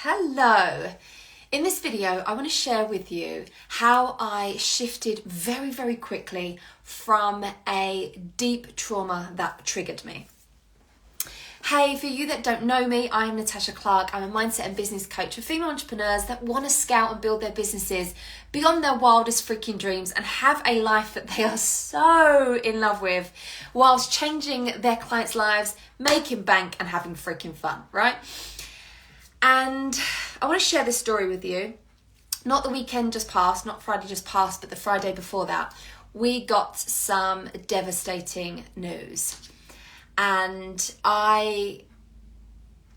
Hello. In this video, I want to share with you how I shifted very, very quickly from a deep trauma that triggered me. Hey, for you that don't know me, I'm Natasha Clark. I'm a mindset and business coach for female entrepreneurs that want to scale and build their businesses beyond their wildest freaking dreams and have a life that they are so in love with whilst changing their clients' lives, making bank and having freaking fun, right? And I want to share this story with you. Not the weekend just passed, not Friday just passed, but the Friday before that, we got some devastating news. And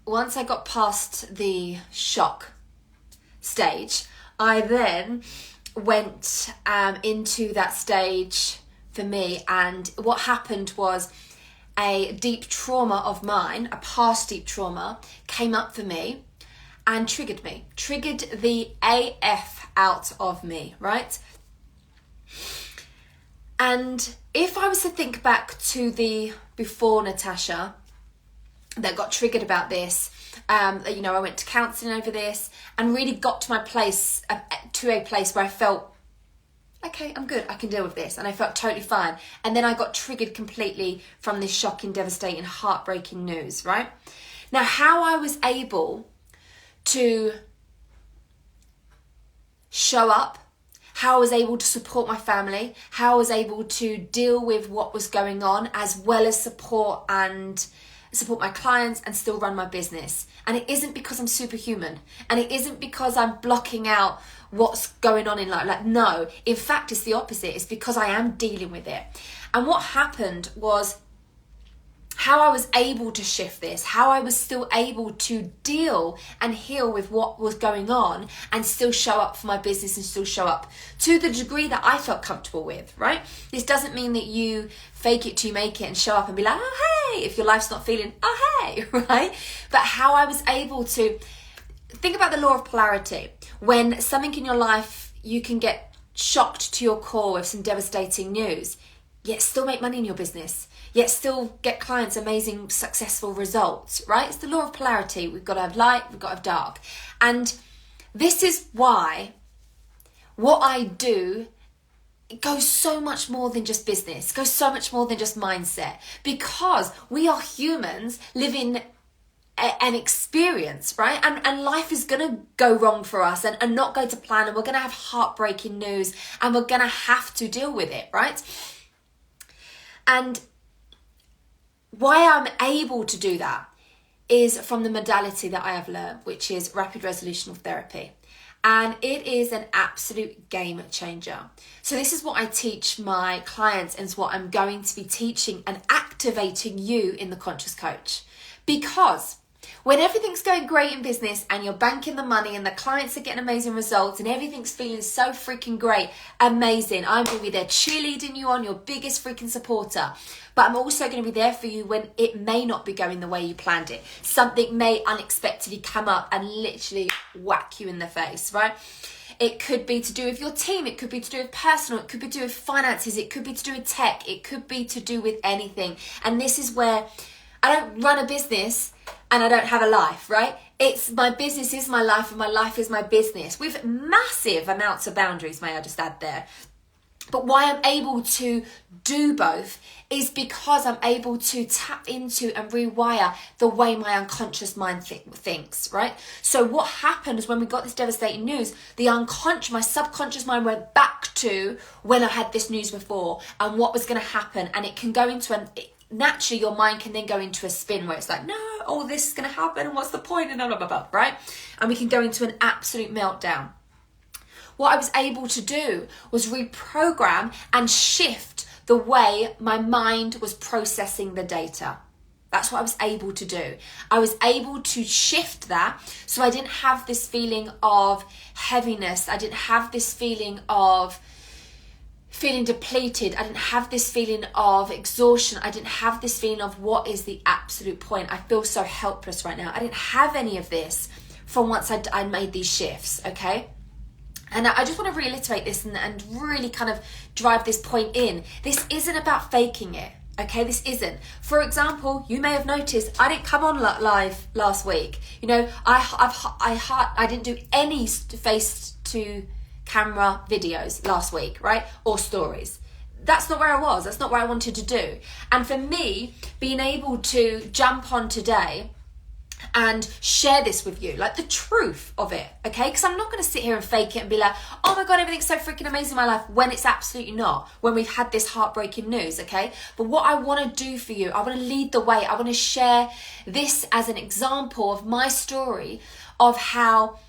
once I got past the shock stage, I then went into that stage for me. And what happened was a deep trauma of mine, a past deep trauma, came up for me and triggered the AF out of me, right? And if I was to think back to the before Natasha that got triggered about this, I went to counselling over this and really got to a place where I felt, okay, I'm good, I can deal with this. And I felt totally fine. And then I got triggered completely from this shocking, devastating, heartbreaking news, right? Now, how I was able to show up, how I was able to support my family, how I was able to deal with what was going on, as well as support my clients and still run my business. And it isn't because I'm superhuman, and it isn't because I'm blocking out what's going on in life. Like, no, in fact, it's the opposite. It's because I am dealing with it. And what happened was how I was able to shift this, how I was still able to deal and heal with what was going on and still show up for my business and still show up to the degree that I felt comfortable with, right? This doesn't mean that you fake it till you make it and show up and be like, oh, hey, if your life's not feeling, oh, hey, right? But how I was able to think about the law of polarity. When something in your life, you can get shocked to your core with some devastating news, yet still make money in your business, yet still get clients amazing, successful results, right? It's the law of polarity. We've got to have light, we've got to have dark. And this is why what I do, it goes so much more than just business, goes so much more than just mindset, because we are humans living an experience, right? And life is going to go wrong for us and not go to plan, and we're going to have heartbreaking news and we're going to have to deal with it, right? And why I'm able to do that is from the modality that I have learned, which is rapid resolution therapy. And it is an absolute game changer. So this is what I teach my clients, and it's what I'm going to be teaching and activating you in the Conscious Coach. Because when everything's going great in business and you're banking the money and the clients are getting amazing results and everything's feeling so freaking great, amazing, I'm going to be there cheerleading you on, your biggest freaking supporter. But I'm also going to be there for you when it may not be going the way you planned it. Something may unexpectedly come up and literally whack you in the face, right? It could be to do with your team. It could be to do with personal. It could be to do with finances. It could be to do with tech. It could be to do with anything. And this is where I don't run a business and I don't have a life, right? It's my business is my life and my life is my business, with massive amounts of boundaries, may I just add there. But why I'm able to do both is because I'm able to tap into and rewire the way my unconscious mind thinks, right? So what happened is when we got this devastating news, my subconscious mind went back to when I had this news before and what was going to happen. And it can go into naturally your mind can then go into a spin where it's like, no, all this is going to happen and what's the point, and blah, blah, blah, blah, right? And we can go into an absolute meltdown. What I was able to do was reprogram and shift the way my mind was processing the data. That's what I was able to do. I was able to shift that so I didn't have this feeling of heaviness. I didn't have this feeling of feeling depleted. I didn't have this feeling of exhaustion. I didn't have this feeling of what is the absolute point. I feel so helpless right now. I didn't have any of this from once I made these shifts, okay? And I just want to reiterate this and really kind of drive this point in. This isn't about faking it, Okay, this isn't. For example, you may have noticed I didn't come on live last week. You know, I didn't do any face to camera videos last week, right? Or stories. That's not where I was. That's not where I wanted to do. And for me, being able to jump on today and share this with you, like the truth of it, okay? Because I'm not going to sit here and fake it and be like, oh my God, everything's so freaking amazing in my life, when it's absolutely not, when we've had this heartbreaking news, okay? But what I want to do for you, I want to lead the way. I want to share this as an example of my story of how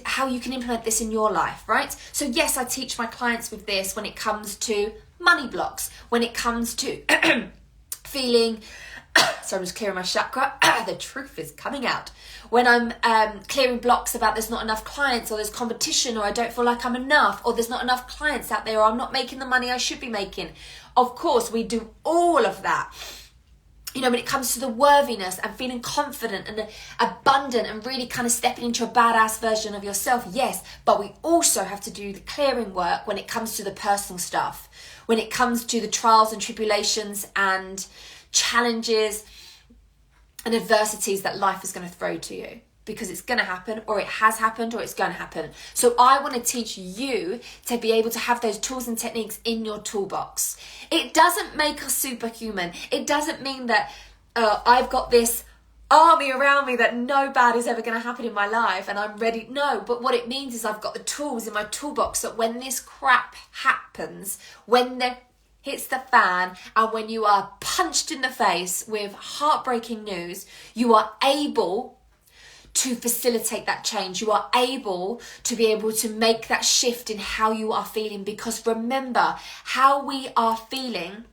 how you can implement this in your life, right? So yes, I teach my clients with this when it comes to money blocks, when it comes to feeling, so I'm just clearing my chakra, the truth is coming out. When I'm clearing blocks about there's not enough clients, or there's competition, or I don't feel like I'm enough, or there's not enough clients out there, or I'm not making the money I should be making. Of course, we do all of that. You know, when it comes to the worthiness and feeling confident and abundant and really kind of stepping into a badass version of yourself, yes, but we also have to do the clearing work when it comes to the personal stuff, when it comes to the trials and tribulations and challenges and adversities that life is going to throw to you, because it's going to happen, or it has happened, or it's going to happen. So I want to teach you to be able to have those tools and techniques in your toolbox. It doesn't make us superhuman. It doesn't mean that I've got this army around me that no bad is ever going to happen in my life and I'm ready. No, but what it means is I've got the tools in my toolbox that when this crap happens, when the hits the fan, and when you are punched in the face with heartbreaking news, you are able to facilitate that change. You are able to be able to make that shift in how you are feeling, because remember, how we are feeling,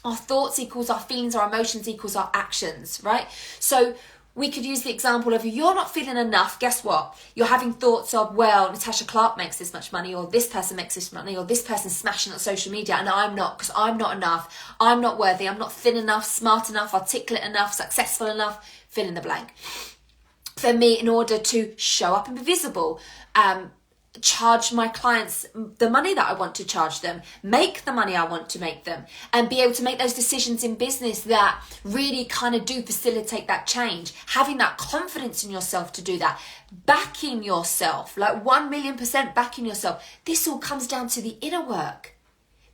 our thoughts equals our feelings, our emotions equals our actions, right? So we could use the example of, you're not feeling enough, guess what? You're having thoughts of, well, Natasha Clark makes this much money, or this person makes this money, or this person's smashing on social media, and I'm not, because I'm not enough, I'm not worthy, I'm not thin enough, smart enough, articulate enough, successful enough, fill in the blank. For me, in order to show up and be visible, charge my clients the money that I want to charge them, make the money I want to make them, and be able to make those decisions in business that really kind of do facilitate that change, having that confidence in yourself to do that, backing yourself, like 1,000,000% backing yourself. This all comes down to the inner work.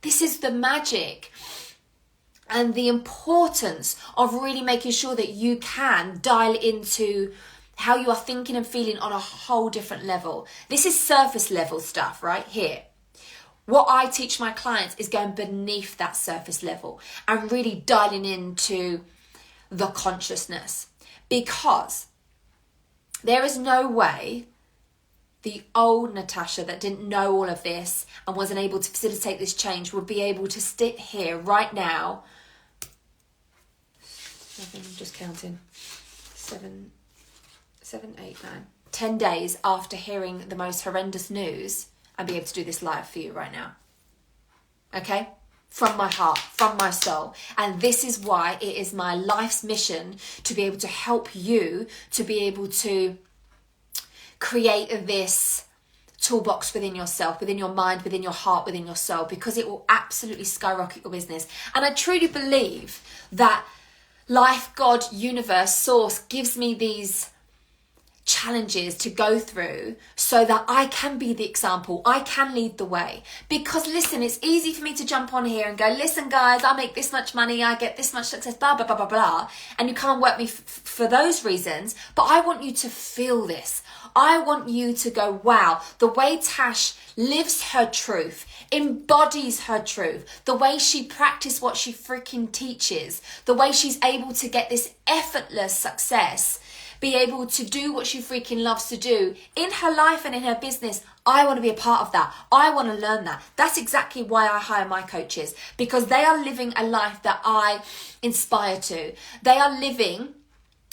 This is the magic and the importance of really making sure that you can dial into how you are thinking and feeling on a whole different level. This is surface level stuff right here. What I teach my clients is going beneath that surface level and really dialing into the consciousness, because there is no way the old Natasha that didn't know all of this and wasn't able to facilitate this change would be able to sit here right now. I'm just counting. 7, 8, 9, 10 days after hearing the most horrendous news, and be able to do this live for you right now. Okay? From my heart, from my soul. And this is why it is my life's mission to be able to help you to be able to create this toolbox within yourself, within your mind, within your heart, within your soul, because it will absolutely skyrocket your business. And I truly believe that life, God, universe, source gives me these challenges to go through so that I can be the example, I can lead the way. Because listen, it's easy for me to jump on here and go, listen guys, I make this much money, I get this much success, blah blah blah blah blah, and you can't work me for those reasons. But I want you to feel this. I want you to go, wow, the way Tash lives her truth, embodies her truth, the way she practices what she freaking teaches, the way she's able to get this effortless success, be able to do what she freaking loves to do in her life and in her business. I want to be a part of that. I want to learn that. That's exactly why I hire my coaches, because they are living a life that I inspire to. They are living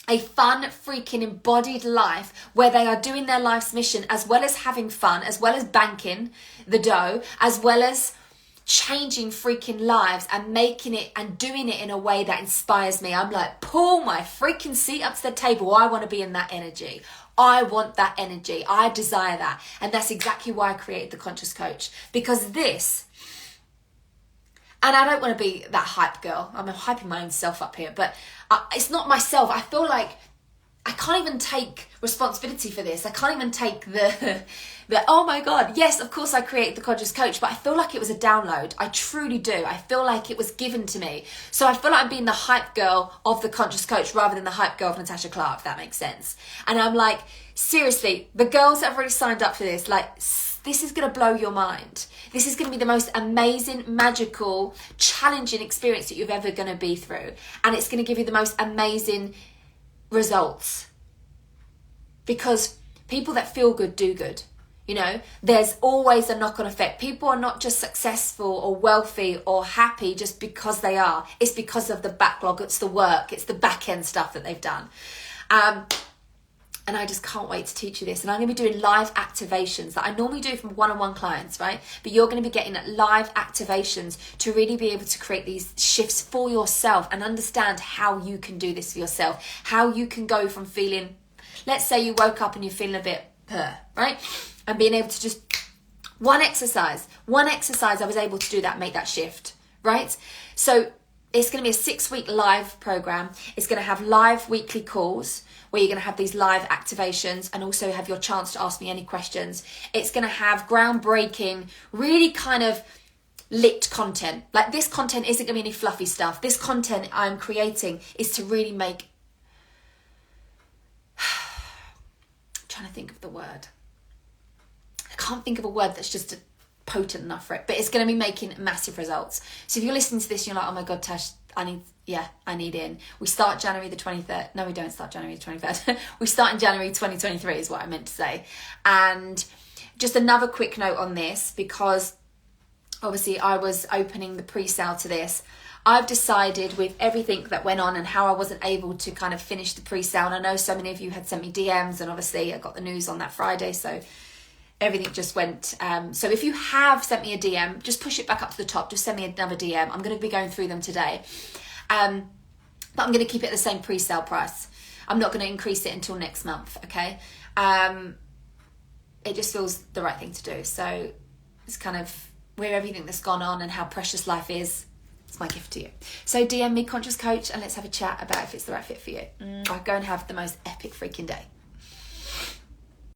a fun, freaking embodied life where they are doing their life's mission, as well as having fun, as well as banking the dough, as well as changing freaking lives and making it and doing it in a way that inspires me. I'm like, pull my freaking seat up to the table. I want to be in that energy. I want that energy. I desire that. And that's exactly why I created the Conscious Coach, because this And I don't want to be that hype girl. I'm hyping my own self up here, but it's not myself. I feel like I can't even take responsibility for this. I can't even take the oh my God, yes, of course I created the Conscious Coach, but I feel like it was a download. I truly do. I feel like it was given to me. So I feel like I'm being the hype girl of the Conscious Coach rather than the hype girl of Natasha Clark, if that makes sense. And I'm like, seriously, the girls that have already signed up for this, like, this is going to blow your mind. This is going to be the most amazing, magical, challenging experience that you're ever going to be through. And it's going to give you the most amazing results. Because people that feel good do good. You know, there's always a knock-on effect. People are not just successful or wealthy or happy just because they are. It's because of the backlog. It's the work. It's the back-end stuff that they've done. And I just can't wait to teach you this. And I'm going to be doing live activations that I normally do from one-on-one clients, right? But you're going to be getting live activations to really be able to create these shifts for yourself and understand how you can do this for yourself. How you can go from feeling, let's say you woke up and you're feeling a bit right? And being able to just, one exercise, I was able to do that, make that shift, right? So it's going to be a 6-week live program. It's going to have live weekly calls where you're going to have these live activations and also have your chance to ask me any questions. It's going to have groundbreaking, really kind of lit content. Like, this content isn't going to be any fluffy stuff. This content I'm creating is to really make, I'm trying to think of the word. I can't think of a word that's just potent enough for it, but it's going to be making massive results. So if you're listening to this and you're like, oh my God, Tash, I need in. We start January the 23rd. No, we don't start January the 23rd. We start in January 2023 is what I meant to say. And just another quick note on this, because obviously I was opening the pre-sale to this. I've decided with everything that went on and how I wasn't able to kind of finish the pre-sale. And I know so many of you had sent me DMs, and obviously I got the news on that Friday. So everything just went. So if you have sent me a DM, just push it back up to the top. Just send me another DM. I'm going to be going through them today. But I'm going to keep it at the same pre-sale price. I'm not going to increase it until next month, okay? It just feels the right thing to do. So it's kind of where everything that's gone on and how precious life is. It's my gift to you. So DM me, Conscious Coach, and let's have a chat about if it's the right fit for you. I'll go and have the most epic freaking day.